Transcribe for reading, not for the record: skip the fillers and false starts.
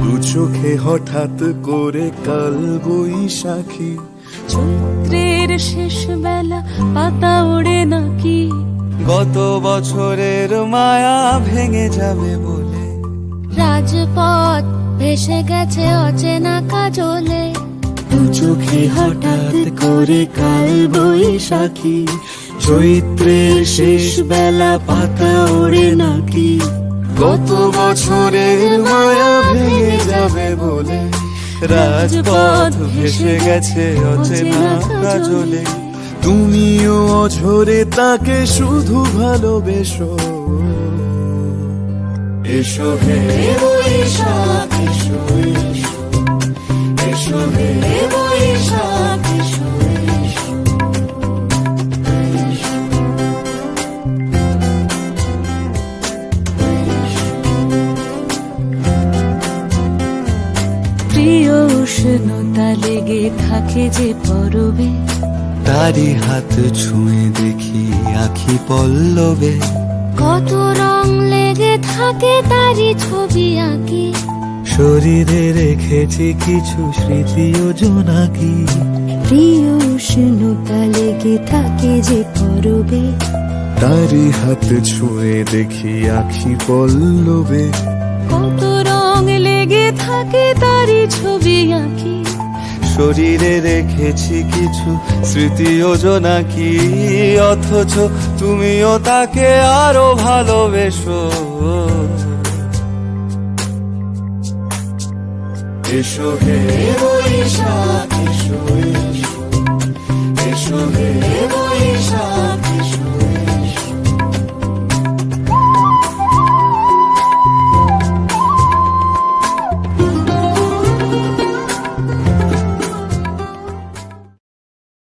দু চোখে হঠাৎ করে কাল বৈশাখী, চৈত্রের শেষ বেলা পাতা ওড়ে নাকি, গত বছরের মায়া ভেঙে যাবে বলে, রাজপথ ভেসে গেছে অচেনা কাজলে। দু চোখে হঠাৎ করে কাল বৈশাখী, চৈত্রের শেষ বেলা পাতা ওড়ে নাকি, গত বছরের মায়া ভেঙে যাবে বলে, রাজপথ ভেসে গেছে অচেনা কাজলে। তুমিও অঝরে তাকে শুধু ভালোবেসো, এসো হে বৈশাখ এসো, এসো হে বৈশাখ এসো। প্রিয় উষ্ণতা লেগে থাকে যে পরবে, তারি হাত ছুঁয়ে দেখি আখি পল্লবে, কত রং লেগে থাকে তারই ছবি আঁকি, শরীরে রেখেছি কিছু স্মৃতি ও জোনাকি। প্রিয় উষ্ণতা লেগে থাকে যে পরবে, তারি হাত ছুঁয়ে দেখি আখি পল্লবে, কত রং লেগে থাকে তারই ছবি আঁকি, শরীরে রেখেছি কিছু স্মৃতি ও জোনাকি। অথচ তুমিও তাকে আরো ভালোবেসো, এসো হে বৈশাখ এসো, এসো হে